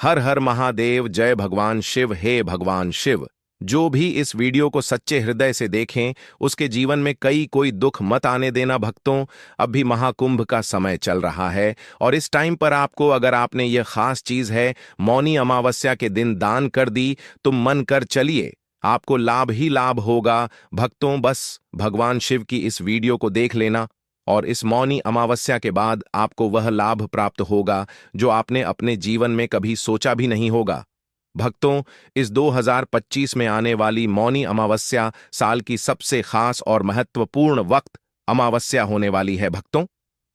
हर हर महादेव, जय भगवान शिव। हे भगवान शिव, जो भी इस वीडियो को सच्चे हृदय से देखें उसके जीवन में कोई दुख मत आने देना भक्तों। अभी महाकुंभ का समय चल रहा है और इस टाइम पर आपको, अगर आपने यह खास चीज है मौनी अमावस्या के दिन दान कर दी तो मन कर चलिए आपको लाभ ही लाभ होगा भक्तों। बस भगवान शिव की इस वीडियो को देख लेना और इस मौनी अमावस्या के बाद आपको वह लाभ प्राप्त होगा जो आपने अपने जीवन में कभी सोचा भी नहीं होगा। भक्तों, इस 2025 में आने वाली मौनी अमावस्या साल की सबसे खास और महत्वपूर्ण वक्त अमावस्या होने वाली है भक्तों।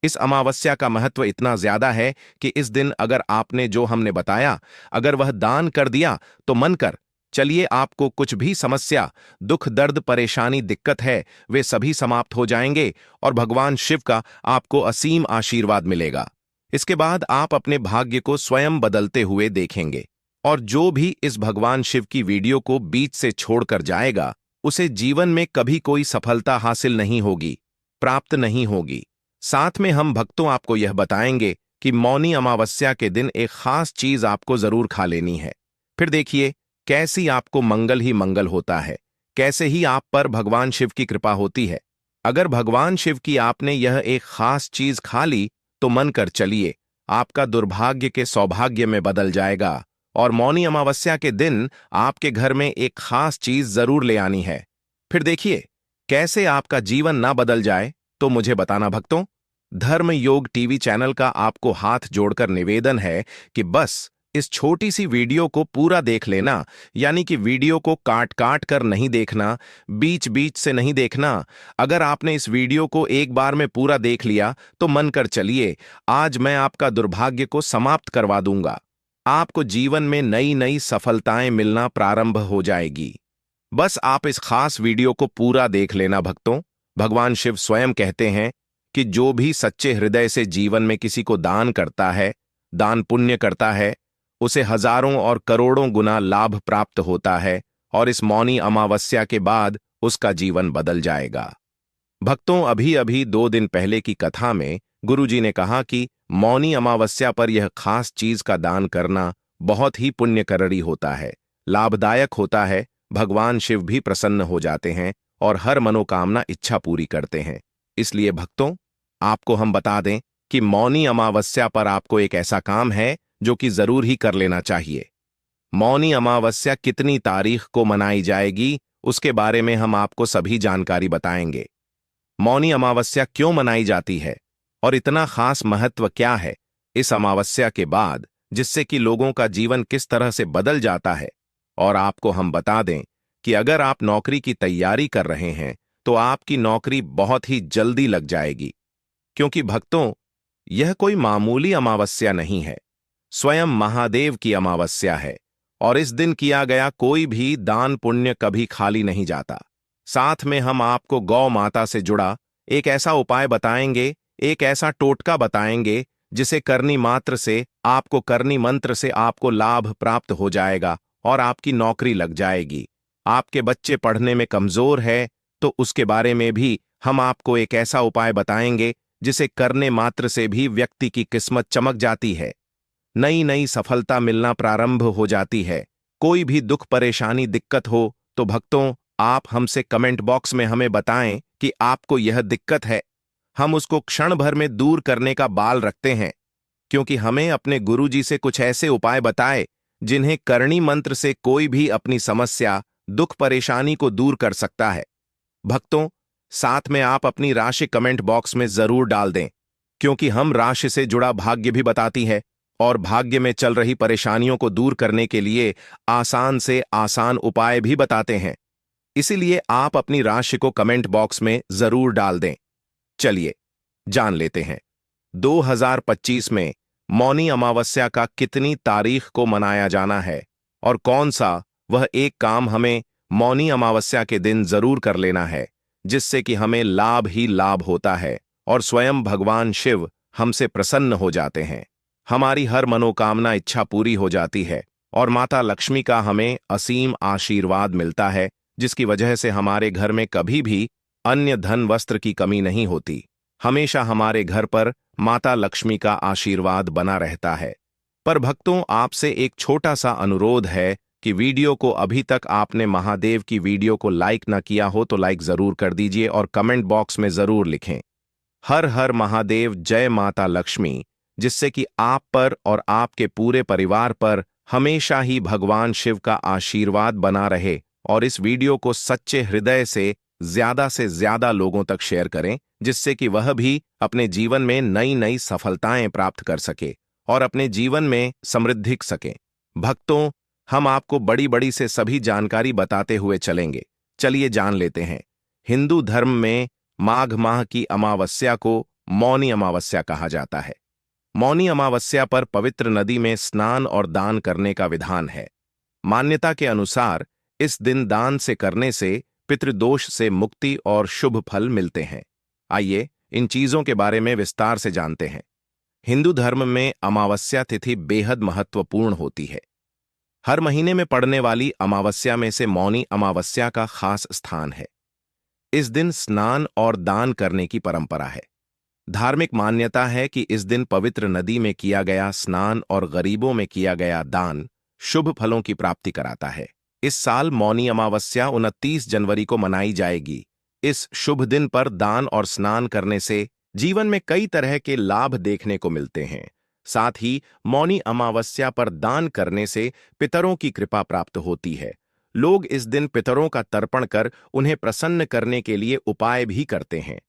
इस अमावस्या का महत्व इतना ज्यादा है कि इस दिन अगर आपने जो हमने बताया अगर वह दान कर दिया तो मन कर चलिए आपको कुछ भी समस्या, दुख, दर्द, परेशानी, दिक्कत है वे सभी समाप्त हो जाएंगे और भगवान शिव का आपको असीम आशीर्वाद मिलेगा। इसके बाद आप अपने भाग्य को स्वयं बदलते हुए देखेंगे और जो भी इस भगवान शिव की वीडियो को बीच से छोड़कर जाएगा उसे जीवन में कभी कोई सफलता हासिल नहीं होगी, प्राप्त नहीं होगी। साथ में हम भक्तों आपको यह बताएंगे कि मौनी अमावस्या के दिन एक खास चीज आपको जरूर खा लेनी है। फिर देखिए कैसी आपको मंगल ही मंगल होता है, कैसे ही आप पर भगवान शिव की कृपा होती है। अगर भगवान शिव की आपने यह एक खास चीज खा ली तो मन कर चलिए आपका दुर्भाग्य के सौभाग्य में बदल जाएगा और मौनी अमावस्या के दिन आपके घर में एक खास चीज जरूर ले आनी है। फिर देखिए कैसे आपका जीवन ना बदल जाए तो मुझे बताना भक्तों। धर्म योग टीवी चैनल का आपको हाथ जोड़कर निवेदन है कि बस इस छोटी सी वीडियो को पूरा देख लेना, यानी कि वीडियो को काट काट कर नहीं देखना, बीच बीच से नहीं देखना। अगर आपने इस वीडियो को एक बार में पूरा देख लिया तो मन कर चलिए आज मैं आपका दुर्भाग्य को समाप्त करवा दूंगा। आपको जीवन में नई नई सफलताएं मिलना प्रारंभ हो जाएगी। बस आप इस खास वीडियो को पूरा देख लेना भक्तों। भगवान शिव स्वयं कहते हैं कि जो भी सच्चे हृदय से जीवन में किसी को दान करता है, दान पुण्य करता है, उसे हजारों और करोड़ों गुना लाभ प्राप्त होता है और इस मौनी अमावस्या के बाद उसका जीवन बदल जाएगा। भक्तों, अभी अभी 2 दिन पहले की कथा में गुरुजी ने कहा कि मौनी अमावस्या पर यह खास चीज का दान करना बहुत ही पुण्यकरी होता है, लाभदायक होता है। भगवान शिव भी प्रसन्न हो जाते हैं और हर मनोकामना इच्छा पूरी करते हैं। इसलिए भक्तों, आपको हम बता दें कि मौनी अमावस्या पर आपको एक ऐसा काम है जो कि जरूर ही कर लेना चाहिए। मौनी अमावस्या कितनी तारीख को मनाई जाएगी उसके बारे में हम आपको सभी जानकारी बताएंगे। मौनी अमावस्या क्यों मनाई जाती है और इतना खास महत्व क्या है इस अमावस्या के बाद, जिससे कि लोगों का जीवन किस तरह से बदल जाता है। और आपको हम बता दें कि अगर आप नौकरी की तैयारी कर रहे हैं तो आपकी नौकरी बहुत ही जल्दी लग जाएगी, क्योंकि भक्तों यह कोई मामूली अमावस्या नहीं है, स्वयं महादेव की अमावस्या है और इस दिन किया गया कोई भी दान पुण्य कभी खाली नहीं जाता। साथ में हम आपको गौ माता से जुड़ा एक ऐसा उपाय बताएंगे, एक ऐसा टोटका बताएंगे जिसे करनी मात्र से आपको, करनी मंत्र से आपको लाभ प्राप्त हो जाएगा और आपकी नौकरी लग जाएगी। आपके बच्चे पढ़ने में कमजोर है तो उसके बारे में भी हम आपको एक ऐसा उपाय बताएंगे जिसे करने मात्र से भी व्यक्ति की किस्मत चमक जाती है, नई नई सफलता मिलना प्रारंभ हो जाती है। कोई भी दुख, परेशानी, दिक्कत हो तो भक्तों आप हमसे कमेंट बॉक्स में हमें बताएं कि आपको यह दिक्कत है। हम उसको क्षण भर में दूर करने का बाल रखते हैं, क्योंकि हमें अपने गुरुजी से कुछ ऐसे उपाय बताए जिन्हें करणी मंत्र से कोई भी अपनी समस्या, दुख, परेशानी को दूर कर सकता है। भक्तों, साथ में आप अपनी राशि कमेंट बॉक्स में जरूर डाल दें, क्योंकि हम राशि से जुड़ा भाग्य भी बताती है और भाग्य में चल रही परेशानियों को दूर करने के लिए आसान से आसान उपाय भी बताते हैं। इसीलिए आप अपनी राशि को कमेंट बॉक्स में जरूर डाल दें। चलिए जान लेते हैं 2025 में मौनी अमावस्या का कितनी तारीख को मनाया जाना है और कौन सा वह एक काम हमें मौनी अमावस्या के दिन जरूर कर लेना है जिससे कि हमें लाभ ही लाभ होता है और स्वयं भगवान शिव हमसे प्रसन्न हो जाते हैं, हमारी हर मनोकामना, इच्छा पूरी हो जाती है और माता लक्ष्मी का हमें असीम आशीर्वाद मिलता है, जिसकी वजह से हमारे घर में कभी भी अन्य धन वस्त्र की कमी नहीं होती। हमेशा हमारे घर पर माता लक्ष्मी का आशीर्वाद बना रहता है। पर भक्तों, आपसे एक छोटा सा अनुरोध है कि वीडियो को अभी तक आपने महादेव की वीडियो को लाइक ना किया हो तो लाइक जरूर कर दीजिए और कमेंट बॉक्स में जरूर लिखें हर हर महादेव, जय माता लक्ष्मी, जिससे कि आप पर और आपके पूरे परिवार पर हमेशा ही भगवान शिव का आशीर्वाद बना रहे। और इस वीडियो को सच्चे हृदय से ज्यादा लोगों तक शेयर करें, जिससे कि वह भी अपने जीवन में नई नई सफलताएं प्राप्त कर सके और अपने जीवन में समृद्धि सके। भक्तों, हम आपको बड़ी बड़ी से सभी जानकारी बताते हुए चलेंगे। चलिए जान लेते हैं। हिंदू धर्म में माघ माह की अमावस्या को मौनी अमावस्या कहा जाता है। मौनी अमावस्या पर पवित्र नदी में स्नान और दान करने का विधान है। मान्यता के अनुसार इस दिन दान से करने से पितृदोष से मुक्ति और शुभ फल मिलते हैं। आइए इन चीजों के बारे में विस्तार से जानते हैं। हिंदू धर्म में अमावस्या तिथि बेहद महत्वपूर्ण होती है। हर महीने में पड़ने वाली अमावस्या में से मौनी अमावस्या का खास स्थान है। इस दिन स्नान और दान करने की परंपरा है। धार्मिक मान्यता है कि इस दिन पवित्र नदी में किया गया स्नान और गरीबों में किया गया दान शुभ फलों की प्राप्ति कराता है। इस साल मौनी अमावस्या 29 जनवरी को मनाई जाएगी। इस शुभ दिन पर दान और स्नान करने से जीवन में कई तरह के लाभ देखने को मिलते हैं। साथ ही मौनी अमावस्या पर दान करने से पितरों की कृपा प्राप्त होती है। लोग इस दिन पितरों का तर्पण कर उन्हें प्रसन्न करने के लिए उपाय भी करते हैं।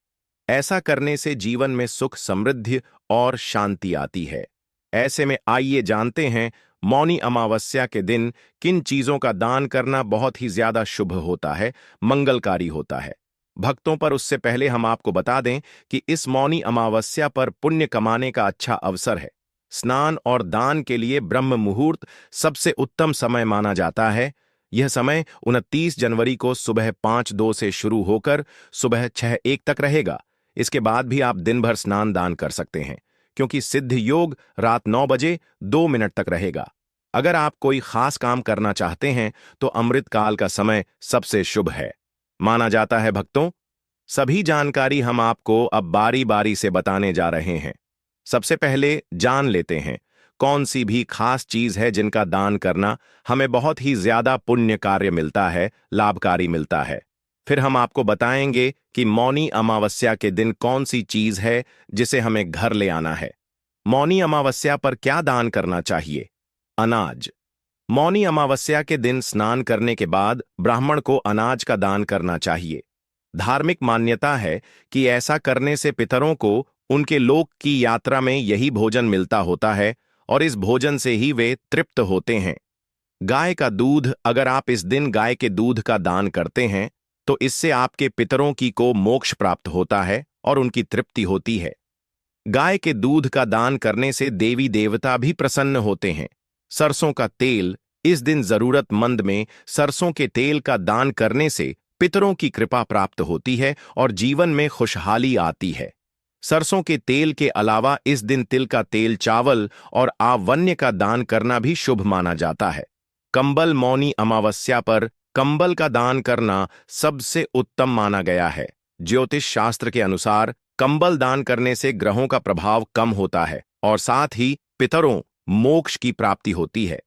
ऐसा करने से जीवन में सुख, समृद्धि और शांति आती है। ऐसे में आइए जानते हैं मौनी अमावस्या के दिन किन चीजों का दान करना बहुत ही ज्यादा शुभ होता है, मंगलकारी होता है। भक्तों, पर उससे पहले हम आपको बता दें कि इस मौनी अमावस्या पर पुण्य कमाने का अच्छा अवसर है। स्नान और दान के लिए ब्रह्म मुहूर्त सबसे उत्तम समय माना जाता है। यह समय 29 जनवरी को सुबह 5:02 से शुरू होकर सुबह 6:01 तक रहेगा। इसके बाद भी आप दिन भर स्नान दान कर सकते हैं, क्योंकि सिद्ध योग रात 9 बजे 2 मिनट तक रहेगा। अगर आप कोई खास काम करना चाहते हैं तो अमृत काल का समय सबसे शुभ है माना जाता है। भक्तों, सभी जानकारी हम आपको अब बारी बारी से बताने जा रहे हैं। सबसे पहले जान लेते हैं कौन सी भी खास चीज है जिनका दान करना हमें बहुत ही ज्यादा पुण्य कार्य मिलता है, लाभकारी मिलता है। फिर हम आपको बताएंगे कि मौनी अमावस्या के दिन कौन सी चीज है जिसे हमें घर ले आना है। मौनी अमावस्या पर क्या दान करना चाहिए? अनाज। मौनी अमावस्या के दिन स्नान करने के बाद ब्राह्मण को अनाज का दान करना चाहिए। धार्मिक मान्यता है कि ऐसा करने से पितरों को उनके लोक की यात्रा में यही भोजन मिलता होता है और इस भोजन से ही वे तृप्त होते हैं। गाय का दूध। अगर आप इस दिन गाय के दूध का दान करते हैं तो इससे आपके पितरों की को मोक्ष प्राप्त होता है और उनकी तृप्ति होती है। गाय के दूध का दान करने से देवी देवता भी प्रसन्न होते हैं। सरसों का तेल। इस दिन जरूरतमंद में सरसों के तेल का दान करने से पितरों की कृपा प्राप्त होती है और जीवन में खुशहाली आती है। सरसों के तेल के अलावा इस दिन तिल का तेल, चावल और आवन्य का दान करना भी शुभ माना जाता है। कंबल। मौनी अमावस्या पर कंबल का दान करना सबसे उत्तम माना गया है। ज्योतिष शास्त्र के अनुसार कंबल दान करने से ग्रहों का प्रभाव कम होता है और साथ ही पितरों मोक्ष की प्राप्ति होती है।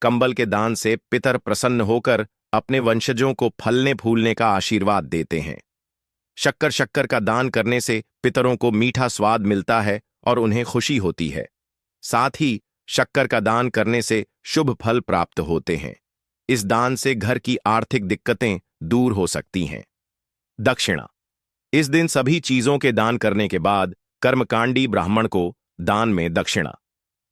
कंबल के दान से पितर प्रसन्न होकर अपने वंशजों को फलने फूलने का आशीर्वाद देते हैं। शक्कर का दान करने से पितरों को मीठा स्वाद मिलता है और उन्हें खुशी होती है। साथ ही शक्कर का दान करने से शुभ फल प्राप्त होते हैं। इस दान से घर की आर्थिक दिक्कतें दूर हो सकती हैं। दक्षिणा। इस दिन सभी चीजों के दान करने के बाद कर्मकांडी ब्राह्मण को दान में दक्षिणा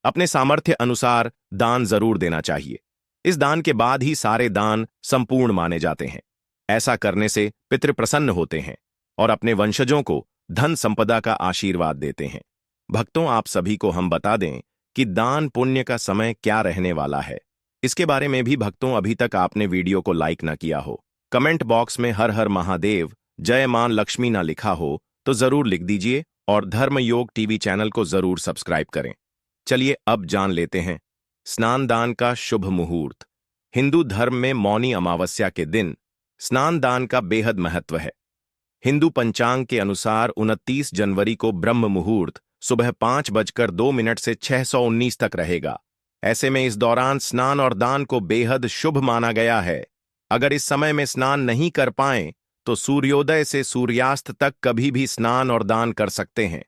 अपने सामर्थ्य अनुसार दान जरूर देना चाहिए। इस दान के बाद ही सारे दान संपूर्ण माने जाते हैं। ऐसा करने से पितृ प्रसन्न होते हैं और अपने वंशजों को धन संपदा का आशीर्वाद देते हैं। भक्तों, आप सभी को हम बता दें कि दान पुण्य का समय क्या रहने वाला है। इसके बारे में भी भक्तों, अभी तक आपने वीडियो को लाइक ना किया हो, कमेंट बॉक्स में हर हर महादेव, जय मां लक्ष्मी ना लिखा हो तो जरूर लिख दीजिए और धर्म योग टीवी चैनल को जरूर सब्सक्राइब करें। चलिए अब जान लेते हैं स्नान दान का शुभ मुहूर्त। हिंदू धर्म में मौनी अमावस्या के दिन स्नान दान का बेहद महत्व है। हिंदू पंचांग के अनुसार 29 जनवरी को ब्रह्म मुहूर्त सुबह 5:02 से 6:19 तक रहेगा। ऐसे में इस दौरान स्नान और दान को बेहद शुभ माना गया है। अगर इस समय में स्नान नहीं कर पाएं तो सूर्योदय से सूर्यास्त तक कभी भी स्नान और दान कर सकते हैं।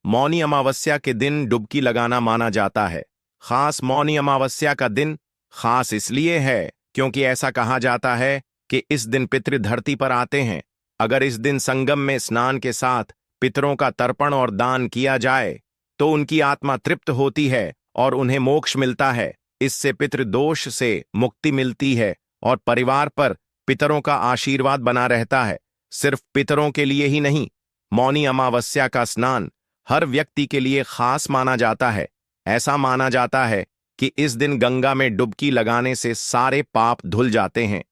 मौनी अमावस्या के दिन डुबकी लगाना माना जाता है। खास मौनी अमावस्या का दिन खास इसलिए है क्योंकि ऐसा कहा जाता है कि इस दिन पितृ धरती पर आते हैं। अगर इस दिन संगम में स्नान के साथ पितरों का तर्पण और दान किया जाए तो उनकी आत्मा तृप्त होती है और उन्हें मोक्ष मिलता है। इससे पितृदोष से मुक्ति मिलती है और परिवार पर पितरों का आशीर्वाद बना रहता है। सिर्फ पितरों के लिए ही नहीं, मौनी अमावस्या का स्नान हर व्यक्ति के लिए खास माना जाता है। ऐसा माना जाता है कि इस दिन गंगा में डुबकी लगाने से सारे पाप धुल जाते हैं।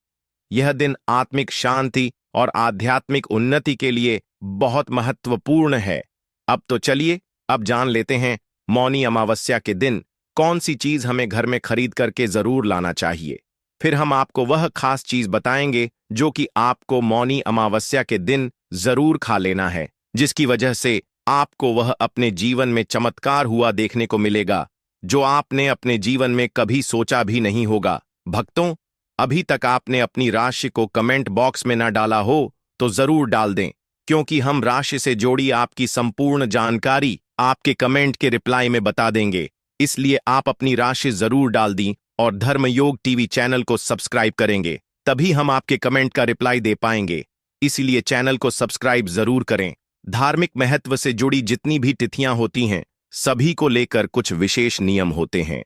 यह दिन आत्मिक शांति और आध्यात्मिक उन्नति के लिए बहुत महत्वपूर्ण है। अब तो चलिए अब जान लेते हैं मौनी अमावस्या के दिन कौन सी चीज हमें घर में खरीद करके जरूर लाना चाहिए। फिर हम आपको वह खास चीज बताएंगे जो कि आपको मौनी अमावस्या के दिन जरूर खा लेना है, जिसकी वजह से आपको वह अपने जीवन में चमत्कार हुआ देखने को मिलेगा जो आपने अपने जीवन में कभी सोचा भी नहीं होगा। भक्तों, अभी तक आपने अपनी राशि को कमेंट बॉक्स में न डाला हो तो जरूर डाल दें, क्योंकि हम राशि से जोड़ी आपकी संपूर्ण जानकारी आपके कमेंट के रिप्लाई में बता देंगे। इसलिए आप अपनी राशि जरूर डाल दी और धर्मयोग टीवी चैनल को सब्सक्राइब करेंगे, तभी हम आपके कमेंट का रिप्लाई दे पाएंगे। इसलिए चैनल को सब्सक्राइब जरूर करें। धार्मिक महत्व से जुड़ी जितनी भी तिथियां होती हैं, सभी को लेकर कुछ विशेष नियम होते हैं।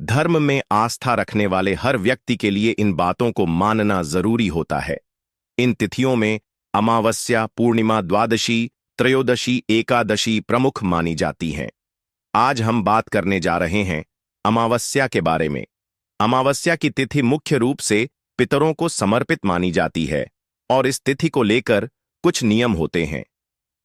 धर्म में आस्था रखने वाले हर व्यक्ति के लिए इन बातों को मानना जरूरी होता है। इन तिथियों में अमावस्या, पूर्णिमा, द्वादशी, त्रयोदशी, एकादशी प्रमुख मानी जाती हैं। आज हम बात करने जा रहे हैं अमावस्या के बारे में। अमावस्या की तिथि मुख्य रूप से पितरों को समर्पित मानी जाती है और इस तिथि को लेकर कुछ नियम होते हैं।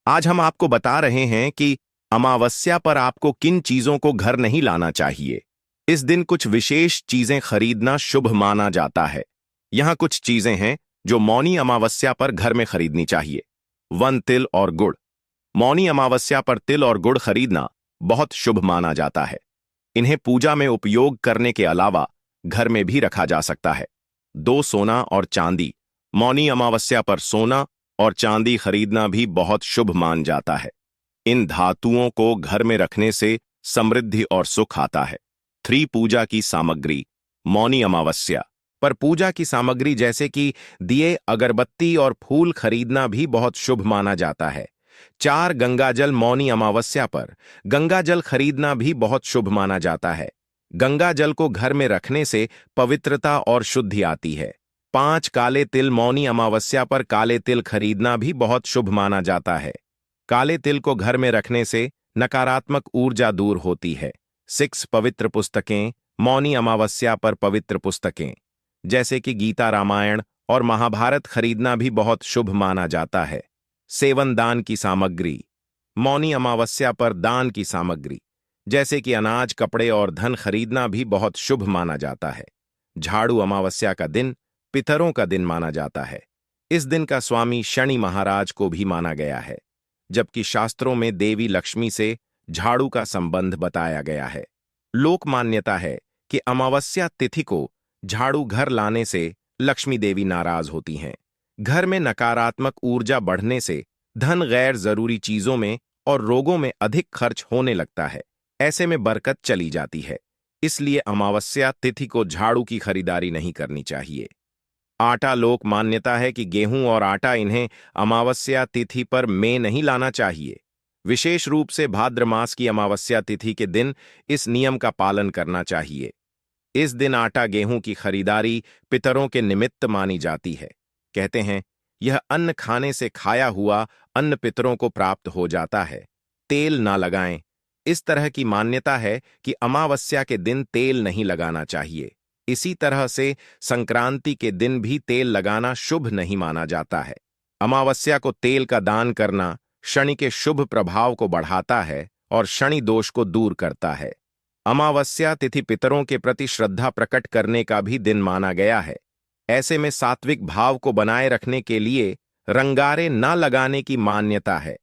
आज हम आपको बता रहे हैं कि अमावस्या पर आपको किन चीजों को घर नहीं लाना चाहिए। इस दिन कुछ विशेष चीजें खरीदना शुभ माना जाता है। यहां कुछ चीजें हैं जो मौनी अमावस्या पर घर में खरीदनी चाहिए। 1, तिल और गुड़। मौनी अमावस्या पर तिल और गुड़ खरीदना बहुत शुभ माना जाता है। इन्हें पूजा में उपयोग करने के अलावा घर में भी रखा जा सकता है। 2, सोना और चांदी। मौनी अमावस्या पर सोना और चांदी खरीदना भी बहुत शुभ मान जाता है। इन धातुओं को घर में रखने से समृद्धि और सुख आता है। 3, पूजा की सामग्री। मौनी अमावस्या पर पूजा की सामग्री जैसे कि दिए, अगरबत्ती और फूल खरीदना भी बहुत शुभ माना जाता है। 4, गंगाजल। मौनी अमावस्या पर गंगाजल खरीदना भी बहुत शुभ माना जाता है। गंगाजल को घर में रखने से पवित्रता और शुद्धि आती है। 5, काले तिल। मौनी अमावस्या पर काले तिल खरीदना भी बहुत शुभ माना जाता है। काले तिल को घर में रखने से नकारात्मक ऊर्जा दूर होती है। 6, पवित्र पुस्तकें। मौनी अमावस्या पर पवित्र पुस्तकें जैसे कि गीता, रामायण और महाभारत खरीदना भी बहुत शुभ माना जाता है। 7, दान की सामग्री। मौनी अमावस्या पर दान की सामग्री जैसे कि अनाज, कपड़े और धन खरीदना भी बहुत शुभ माना जाता है। झाड़ू। अमावस्या का दिन पितरों का दिन माना जाता है। इस दिन का स्वामी शनि महाराज को भी माना गया है, जबकि शास्त्रों में देवी लक्ष्मी से झाड़ू का संबंध बताया गया है। लोक मान्यता है कि अमावस्या तिथि को झाड़ू घर लाने से लक्ष्मी देवी नाराज होती हैं। घर में नकारात्मक ऊर्जा बढ़ने से धन, गैर जरूरी चीजों में और रोगों में अधिक खर्च होने लगता है। ऐसे में बरकत चली जाती है। इसलिए अमावस्या तिथि को झाड़ू की खरीदारी नहीं करनी चाहिए। आटा। लोक मान्यता है कि गेहूं और आटा इन्हें अमावस्या तिथि पर में नहीं लाना चाहिए। विशेष रूप से भाद्र मास की अमावस्या तिथि के दिन इस नियम का पालन करना चाहिए। इस दिन आटा, गेहूं की खरीदारी पितरों के निमित्त मानी जाती है। कहते हैं यह अन्न खाने से खाया हुआ अन्न पितरों को प्राप्त हो जाता है। तेल ना लगाएं। इस तरह की मान्यता है कि अमावस्या के दिन तेल नहीं लगाना चाहिए। इसी तरह से संक्रांति के दिन भी तेल लगाना शुभ नहीं माना जाता है। अमावस्या को तेल का दान करना शनि के शुभ प्रभाव को बढ़ाता है और शनि दोष को दूर करता है। अमावस्या तिथि पितरों के प्रति श्रद्धा प्रकट करने का भी दिन माना गया है। ऐसे में सात्विक भाव को बनाए रखने के लिए रंगारे न लगाने की मान्यता है।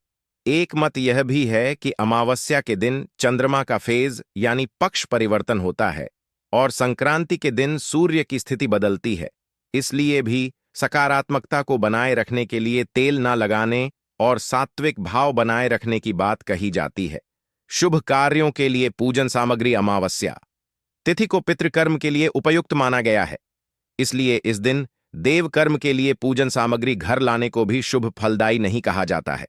एक मत यह भी है कि अमावस्या के दिन चंद्रमा का फेज यानी पक्ष परिवर्तन होता है और संक्रांति के दिन सूर्य की स्थिति बदलती है। इसलिए भी सकारात्मकता को बनाए रखने के लिए तेल न लगाने और सात्विक भाव बनाए रखने की बात कही जाती है। शुभ कार्यों के लिए पूजन सामग्री अमावस्या तिथि को पितृकर्म के लिए उपयुक्त माना गया है। इसलिए इस दिन देव कर्म के लिए पूजन सामग्री घर लाने को भी शुभ फलदायी नहीं कहा जाता है।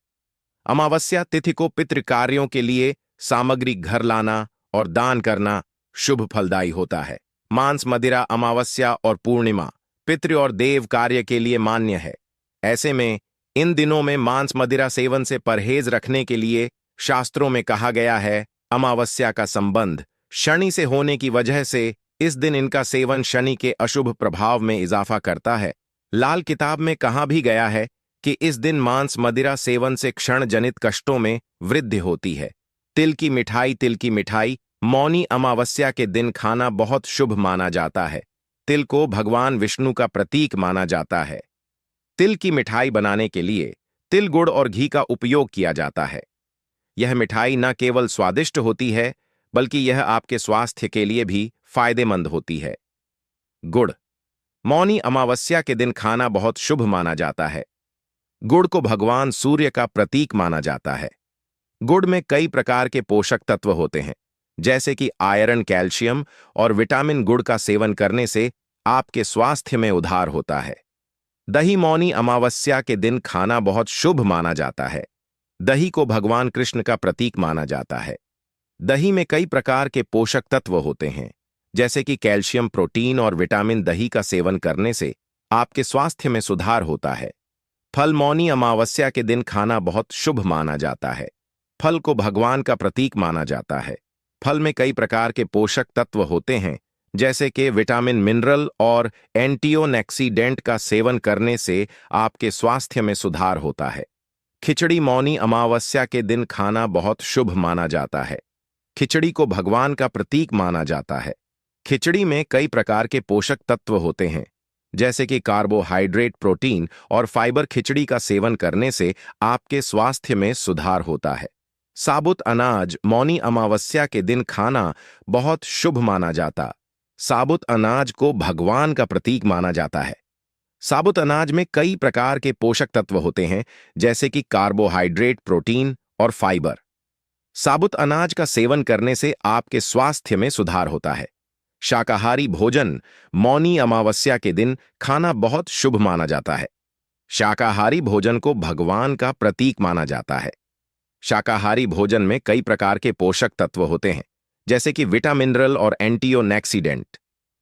अमावस्या तिथि को पितृ कार्यों के लिए सामग्री घर लाना और दान करना शुभ फलदायी होता है। मांस मदिरा अमावस्या और पूर्णिमा पितृ और देव कार्य के लिए मान्य है। ऐसे में इन दिनों में मांस मदिरा सेवन से परहेज रखने के लिए शास्त्रों में कहा गया है। अमावस्या का संबंध शनि से होने की वजह से इस दिन इनका सेवन शनि के अशुभ प्रभाव में इजाफा करता है। लाल किताब में कहा भी गया है कि इस दिन मांस मदिरा सेवन से क्षण जनित कष्टों में वृद्धि होती है। तिल की मिठाई मौनी अमावस्या के दिन खाना बहुत शुभ माना जाता है। तिल को भगवान विष्णु का प्रतीक माना जाता है। तिल की मिठाई बनाने के लिए तिल गुड़ और घी का उपयोग किया जाता है। यह मिठाई न केवल स्वादिष्ट होती है बल्कि यह आपके स्वास्थ्य के लिए भी फायदेमंद होती है। गुड़ मौनी अमावस्या के दिन खाना बहुत शुभ माना जाता है। गुड़ को भगवान सूर्य का प्रतीक माना जाता है। गुड़ में कई प्रकार के पोषक तत्व होते हैं, जैसे कि आयरन, कैल्शियम और विटामिन। गुड़ का सेवन करने से आपके स्वास्थ्य में उधार होता है। दही मौनी अमावस्या के दिन खाना बहुत शुभ माना जाता है। दही को भगवान कृष्ण का प्रतीक माना जाता है। दही में कई प्रकार के पोषक तत्व होते हैं, जैसे कि कैल्शियम, प्रोटीन और विटामिन। दही का सेवन करने से आपके स्वास्थ्य में सुधार होता है। फल मौनी अमावस्या के दिन खाना बहुत शुभ माना जाता है। फल को भगवान का प्रतीक माना जाता है। फल में कई प्रकार के पोषक तत्व होते हैं, जैसे कि विटामिन, मिनरल और एंटीओक्सीडेंट का सेवन करने से आपके स्वास्थ्य में सुधार होता है। खिचड़ी मौनी अमावस्या के दिन खाना बहुत शुभ माना जाता है। खिचड़ी को भगवान का प्रतीक माना जाता है। खिचड़ी में कई प्रकार के पोषक तत्व होते हैं, जैसे कि कार्बोहाइड्रेट, प्रोटीन और फाइबर। खिचड़ी का सेवन करने से आपके स्वास्थ्य में सुधार होता है। साबुत अनाज मौनी अमावस्या के दिन खाना बहुत शुभ माना जाता। साबुत अनाज को भगवान का प्रतीक माना जाता है। साबुत अनाज में कई प्रकार के पोषक तत्व होते हैं, जैसे कि कार्बोहाइड्रेट, प्रोटीन और फाइबर। साबुत अनाज का सेवन करने से आपके स्वास्थ्य में सुधार होता है। शाकाहारी भोजन मौनी अमावस्या के दिन खाना बहुत शुभ माना जाता है। शाकाहारी भोजन को भगवान का प्रतीक माना जाता है। शाकाहारी भोजन में कई प्रकार के पोषक तत्व होते हैं, जैसे कि विटामिन, मिनरल और एंटीओक्सीडेंट।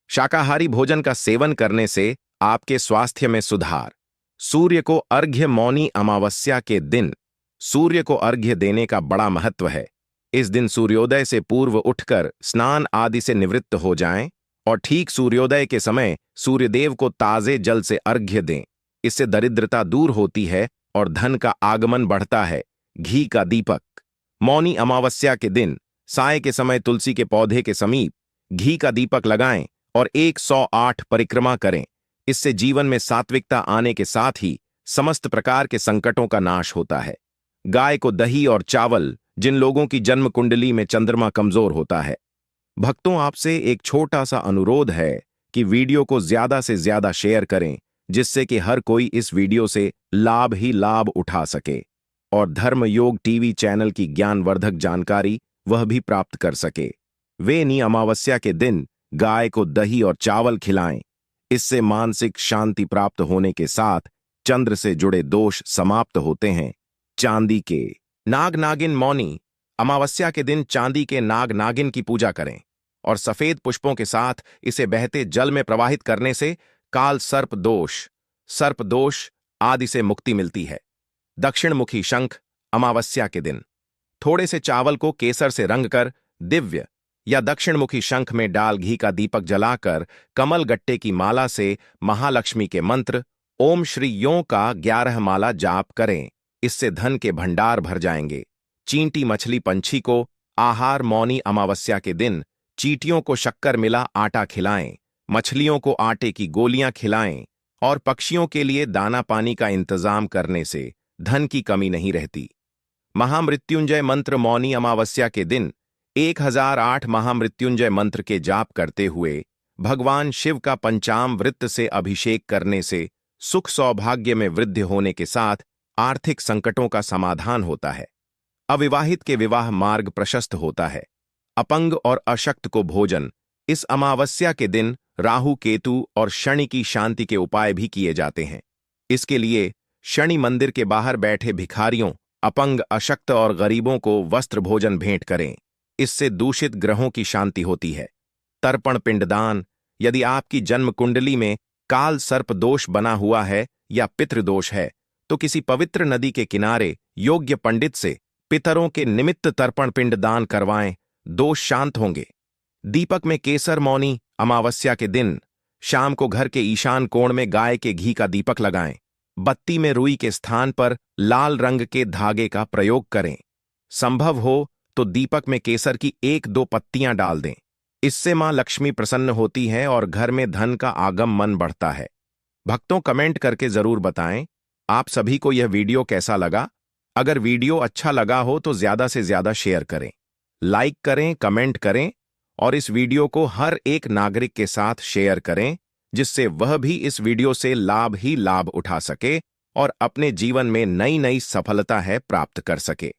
शाकाहारी भोजन का सेवन करने से आपके स्वास्थ्य में सुधार। सूर्य को अर्घ्य मौनी अमावस्या के दिन सूर्य को अर्घ्य देने का बड़ा महत्व है। इस दिन सूर्योदय से पूर्व उठकर स्नान आदि से निवृत्त हो जाएं और ठीक सूर्योदय के समय सूर्यदेव को ताजे जल से अर्घ्य दें। इससे दरिद्रता दूर होती है और धन का आगमन बढ़ता है। घी का दीपक मौनी अमावस्या के दिन साय के समय तुलसी के पौधे के समीप घी का दीपक लगाएं और 108 परिक्रमा करें। इससे जीवन में सात्विकता आने के साथ ही समस्त प्रकार के संकटों का नाश होता है। गाय को दही और चावल जिन लोगों की जन्म कुंडली में चंद्रमा कमजोर होता है। भक्तों, आपसे एक छोटा सा अनुरोध है कि वीडियो को ज्यादा से ज्यादा शेयर करें, जिससे कि हर कोई इस वीडियो से लाभ ही लाभ उठा सके और धर्म योग टीवी चैनल की ज्ञानवर्धक जानकारी वह भी प्राप्त कर सके। वे नी अमावस्या के दिन गाय को दही और चावल खिलाएं। इससे मानसिक शांति प्राप्त होने के साथ चंद्र से जुड़े दोष समाप्त होते हैं। चांदी के नाग नागिन मौनी अमावस्या के दिन चांदी के नाग नागिन की पूजा करें और सफेद पुष्पों के साथ इसे बहते जल में प्रवाहित करने से काल सर्प दोष आदि से मुक्ति मिलती है। दक्षिणमुखी शंख अमावस्या के दिन थोड़े से चावल को केसर से रंगकर दिव्य या दक्षिणमुखी शंख में डाल घी का दीपक जलाकर कमल गट्टे की माला से महालक्ष्मी के मंत्र ओम श्री यों का 11 माला जाप करें। इससे धन के भंडार भर जाएंगे। चींटी मछली पंछी को आहार मौनी अमावस्या के दिन चींटियों को शक्कर मिला आटा खिलाएं, मछलियों को आटे की गोलियां खिलाएं और पक्षियों के लिए दाना पानी का इंतजाम करने से धन की कमी नहीं रहती। महामृत्युंजय मंत्र मौनी अमावस्या के दिन 1008 महामृत्युंजय मंत्र के जाप करते हुए भगवान शिव का पंचामृत से अभिषेक करने से सुख सौभाग्य में वृद्धि होने के साथ आर्थिक संकटों का समाधान होता है। अविवाहित के विवाह मार्ग प्रशस्त होता है। अपंग और अशक्त को भोजन। इस अमावस्या के दिन राहु केतु और शनि की शांति के उपाय भी किए जाते हैं। इसके लिए शनि मंदिर के बाहर बैठे भिखारियों, अपंग, अशक्त और गरीबों को वस्त्र भोजन भेंट करें। इससे दूषित ग्रहों की शांति होती है। तर्पण पिंडदान। यदि आपकी जन्म कुंडली में काल सर्प दोष बना हुआ है या पितृदोष है तो किसी पवित्र नदी के किनारे योग्य पंडित से पितरों के निमित्त तर्पण पिंडदान करवाएं, दोष शांत होंगे। दीपक में केसर मौनी अमावस्या के दिन शाम को घर के ईशान कोण में गाय के घी का दीपक लगाएं। बत्ती में रुई के स्थान पर लाल रंग के धागे का प्रयोग करें। संभव हो तो दीपक में केसर की 1-2 पत्तियां डाल दें। इससे मां लक्ष्मी प्रसन्न होती है और घर में धन का आगमन बढ़ता है। भक्तों, कमेंट करके जरूर बताएं आप सभी को यह वीडियो कैसा लगा। अगर वीडियो अच्छा लगा हो तो ज्यादा से ज्यादा शेयर करें, लाइक करें, कमेंट करें और इस वीडियो को हर एक नागरिक के साथ शेयर करें जिससे वह भी इस वीडियो से लाभ ही लाभ उठा सके और अपने जीवन में नई नई सफलता है प्राप्त कर सके।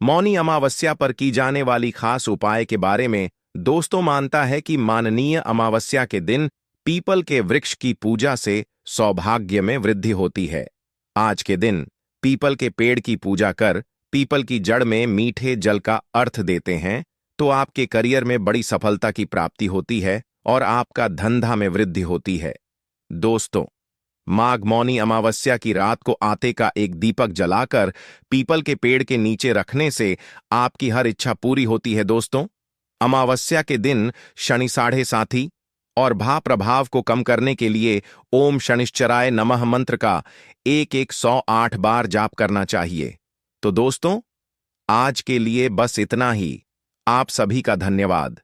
मौनी अमावस्या पर की जाने वाली खास उपाय के बारे में दोस्तों मानता है कि माननीय अमावस्या के दिन पीपल के वृक्ष की पूजा से सौभाग्य में वृद्धि होती है। आज के दिन पीपल के पेड़ की पूजा कर पीपल की जड़ में मीठे जल का अर्थ देते हैं तो आपके करियर में बड़ी सफलता की प्राप्ति होती है और आपका धंधा में वृद्धि होती है। दोस्तों, माघ मौनी अमावस्या की रात को आटे का एक दीपक जलाकर पीपल के पेड़ के नीचे रखने से आपकी हर इच्छा पूरी होती है। दोस्तों, अमावस्या के दिन शनि साढ़े साथी और भा प्रभाव को कम करने के लिए ओम शनिश्चराय नमः मंत्र का 1-1-108 बार जाप करना चाहिए। तो दोस्तों, आज के लिए बस इतना ही। आप सभी का धन्यवाद।